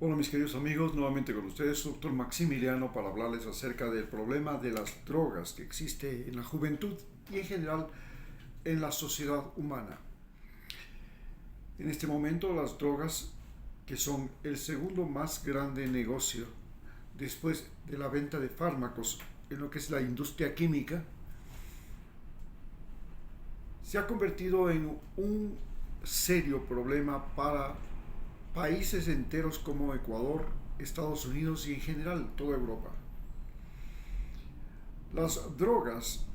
Hola mis queridos amigos, nuevamente con ustedes, doctor Maximiliano, para hablarles acerca del problema de las drogas que existe en la juventud y en general en la sociedad humana. En este momento las drogas, que son el segundo más grande negocio después de la venta de fármacos en lo que es la industria química, se ha convertido en un serio problema para países enteros como Ecuador, Estados Unidos y en general toda Europa. Las drogas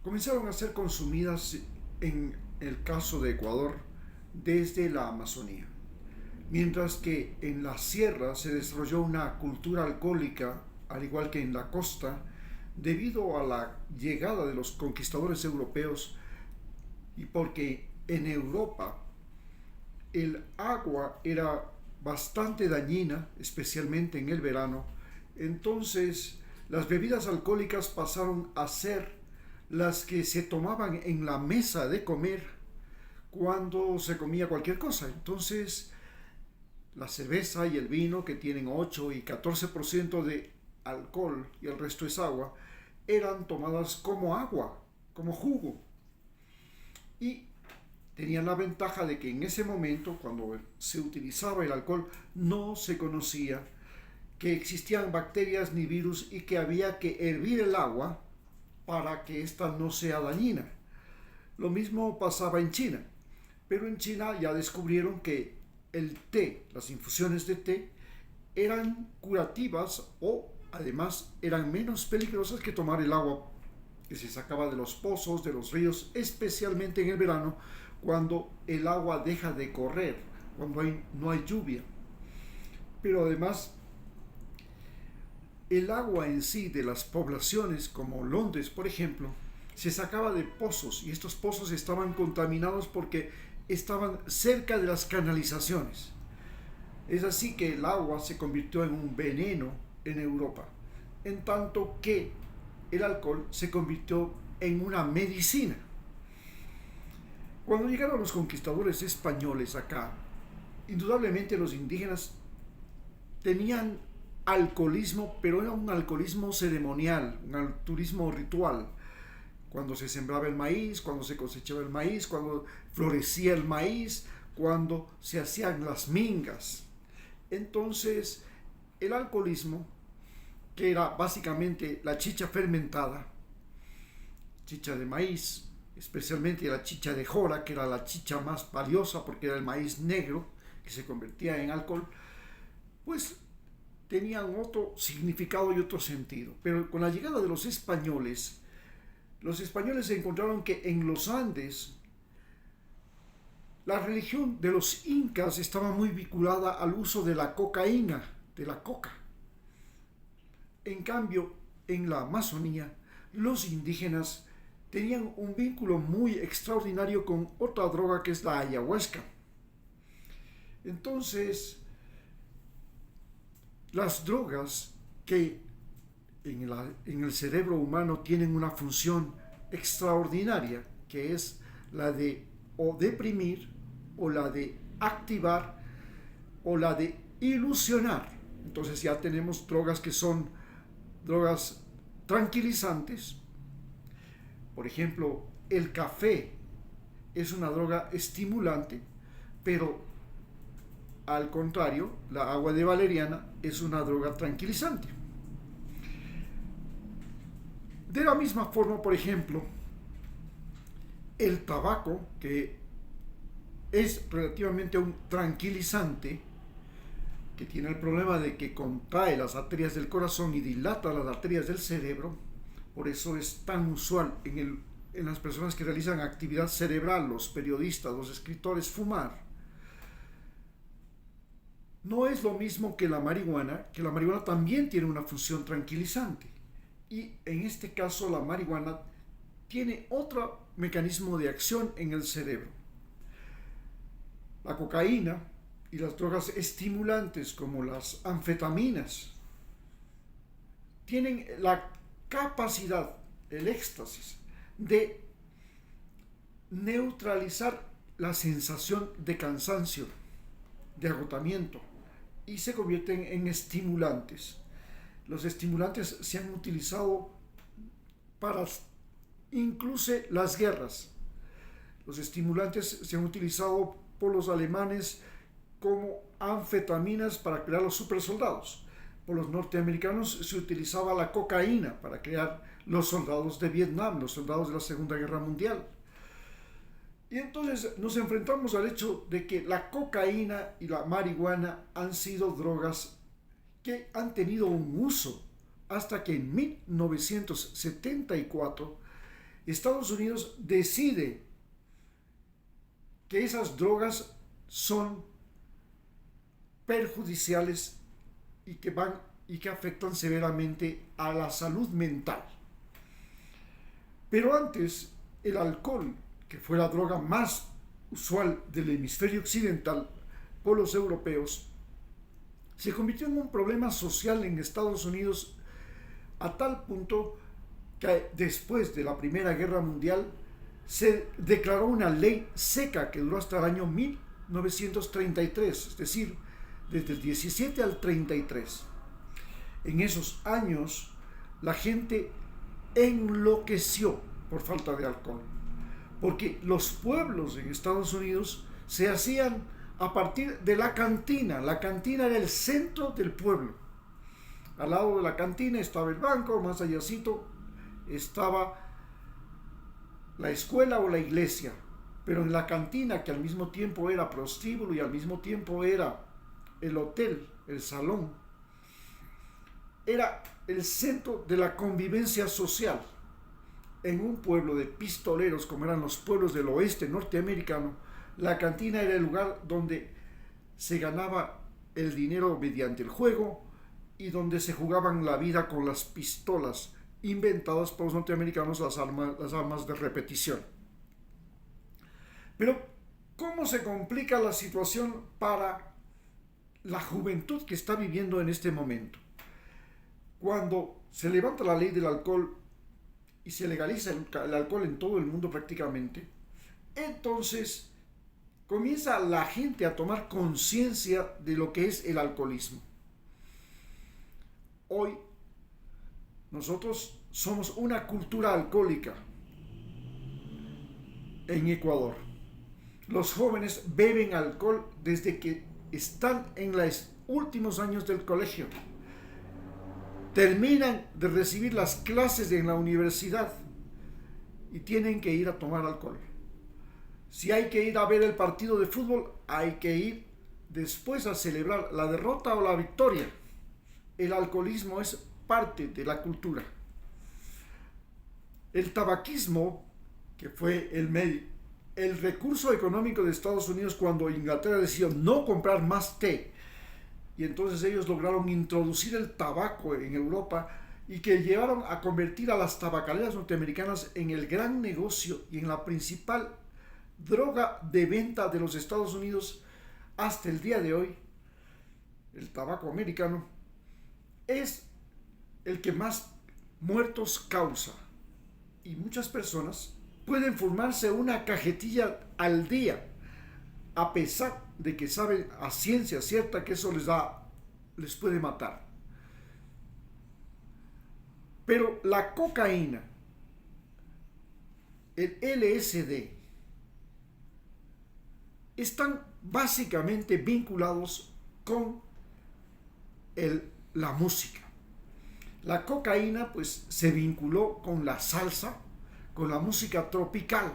comenzaron a ser consumidas en el caso de Ecuador desde la Amazonía, mientras que en la sierra se desarrolló una cultura alcohólica, al igual que en la costa, debido a la llegada de los conquistadores europeos y porque en Europa el agua era bastante dañina, especialmente en el verano. Entonces las bebidas alcohólicas pasaron a ser las que se tomaban en la mesa de comer cuando se comía cualquier cosa. Entonces la cerveza y el vino, que tienen 8 y 14% de alcohol y el resto es agua, eran tomadas como agua, como jugo. Y tenían la ventaja de que en ese momento, cuando se utilizaba el alcohol, no se conocía que existían bacterias ni virus y que había que hervir el agua para que ésta no sea dañina. Lo mismo pasaba en China, pero en China ya descubrieron que el té, las infusiones de té, eran curativas o además eran menos peligrosas que tomar el agua que se sacaba de los pozos, de los ríos, especialmente en el verano, cuando el agua deja de correr, cuando no hay lluvia. Pero además, el agua en sí de las poblaciones, como Londres, por ejemplo, se sacaba de pozos y estos pozos estaban contaminados porque estaban cerca de las canalizaciones. Es así que el agua se convirtió en un veneno en Europa, en tanto que el alcohol se convirtió en una medicina. Cuando llegaron los conquistadores españoles acá, indudablemente los indígenas tenían alcoholismo, pero era un alcoholismo ceremonial, un alcoholismo ritual. Cuando se sembraba el maíz, cuando se cosechaba el maíz, cuando florecía el maíz, cuando se hacían las mingas. Entonces, el alcoholismo, que era básicamente la chicha fermentada, chicha de maíz, especialmente la chicha de jora, que era la chicha más valiosa porque era el maíz negro que se convertía en alcohol, pues tenían otro significado y otro sentido. Pero con la llegada de los españoles se encontraron que en los Andes la religión de los incas estaba muy vinculada al uso de la cocaína, de la coca. En cambio, en la Amazonía, los indígenas tenían un vínculo muy extraordinario con otra droga que es la ayahuasca. Entonces, las drogas que en el cerebro humano tienen una función extraordinaria, que es la de o deprimir, o la de activar, o la de ilusionar. Entonces ya tenemos drogas que son drogas tranquilizantes. Por ejemplo, el café es una droga estimulante, pero al contrario, la agua de valeriana es una droga tranquilizante. De la misma forma, por ejemplo, el tabaco, que es relativamente un tranquilizante, que tiene el problema de que contrae las arterias del corazón y dilata las arterias del cerebro. Por eso es tan usual en las personas que realizan actividad cerebral, los periodistas, los escritores, fumar. No es lo mismo que la marihuana también tiene una función tranquilizante. Y en este caso la marihuana tiene otro mecanismo de acción en el cerebro. La cocaína y las drogas estimulantes como las anfetaminas tienen la capacidad, el éxtasis, de neutralizar la sensación de cansancio, de agotamiento, y se convierten en estimulantes. Los estimulantes se han utilizado para incluso las guerras. Los estimulantes se han utilizado por los alemanes como anfetaminas para crear los supersoldados. Por los norteamericanos se utilizaba la cocaína para crear los soldados de Vietnam, los soldados de la Segunda Guerra Mundial. Y entonces nos enfrentamos al hecho de que la cocaína y la marihuana han sido drogas que han tenido un uso hasta que en 1974 Estados Unidos decide que esas drogas son perjudiciales y que afectan severamente a la salud mental. Pero antes, el alcohol, que fue la droga más usual del hemisferio occidental por los europeos, se convirtió en un problema social en Estados Unidos a tal punto que después de la Primera Guerra Mundial se declaró una ley seca que duró hasta el año 1933, es decir, desde el 17 al 33. En esos años la gente enloqueció por falta de alcohol, porque los pueblos en Estados Unidos se hacían a partir de la cantina. La cantina era el centro del pueblo. Al lado de la cantina estaba el banco, más allácito estaba la escuela o la iglesia, pero en la cantina, que al mismo tiempo era prostíbulo y al mismo tiempo era el hotel, el salón, era el centro de la convivencia social. En un pueblo de pistoleros como eran los pueblos del oeste norteamericano, la cantina era el lugar donde se ganaba el dinero mediante el juego y donde se jugaban la vida con las pistolas inventadas por los norteamericanos, las armas de repetición. Pero, ¿cómo se complica la situación para la juventud que está viviendo en este momento? Cuando se levanta la ley del alcohol y se legaliza el alcohol en todo el mundo prácticamente, entonces comienza la gente a tomar conciencia de lo que es el alcoholismo. Hoy nosotros somos una cultura alcohólica en Ecuador. Los jóvenes beben alcohol desde que están en los últimos años del colegio. Terminan de recibir las clases en la universidad y tienen que ir a tomar alcohol. Si hay que ir a ver el partido de fútbol, hay que ir después a celebrar la derrota o la victoria. El alcoholismo es parte de la cultura. El tabaquismo, que fue el recurso económico de Estados Unidos cuando Inglaterra decidió no comprar más té, y entonces ellos lograron introducir el tabaco en Europa y que llevaron a convertir a las tabacaleras norteamericanas en el gran negocio y en la principal droga de venta de los Estados Unidos hasta el día de hoy. El tabaco americano es el que más muertos causa y muchas personas pueden fumarse una cajetilla al día a pesar de que saben a ciencia cierta que eso les puede matar. Pero la cocaína, el LSD, están básicamente vinculados con la música. La cocaína pues se vinculó con la salsa, con la música tropical.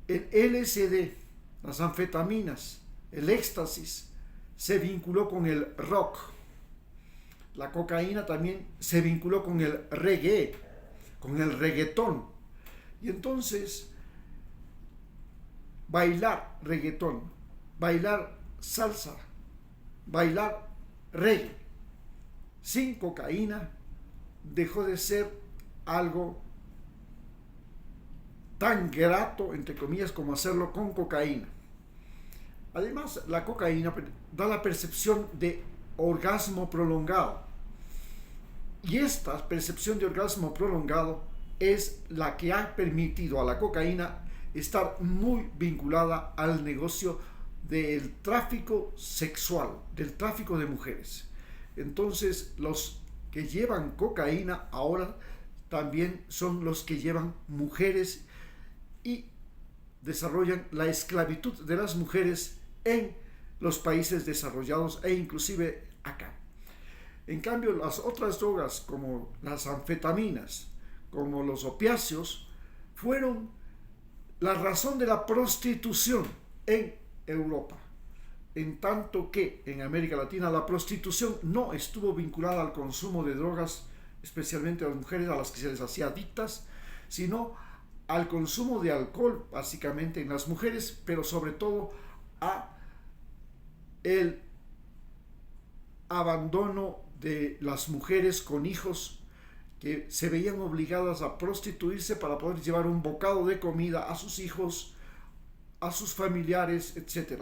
El LSD, las anfetaminas, el éxtasis, se vinculó con el rock. La cocaína también se vinculó con el reggae, con el reggaetón. Y entonces, bailar reggaetón, bailar salsa, bailar reggae, sin cocaína, dejó de ser algo tan grato, entre comillas, como hacerlo con cocaína. Además, la cocaína da la percepción de orgasmo prolongado. Y esta percepción de orgasmo prolongado es la que ha permitido a la cocaína estar muy vinculada al negocio del tráfico sexual, del tráfico de mujeres. Entonces, los que llevan cocaína ahora también son los que llevan mujeres y desarrollan la esclavitud de las mujeres en los países desarrollados e inclusive acá. En cambio, las otras drogas como las anfetaminas, como los opiáceos, fueron la razón de la prostitución en Europa, en tanto que en América Latina la prostitución no estuvo vinculada al consumo de drogas, especialmente a las mujeres a las que se les hacía adictas, sino al consumo de alcohol, básicamente en las mujeres, pero sobre todo a el abandono de las mujeres con hijos que se veían obligadas a prostituirse para poder llevar un bocado de comida a sus hijos, a sus familiares, etc.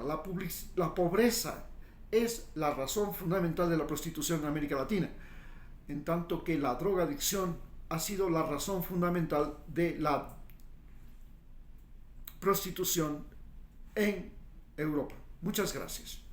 La pobreza es la razón fundamental de la prostitución en América Latina, en tanto que la drogadicción ha sido la razón fundamental de la prostitución en Europa. Muchas gracias.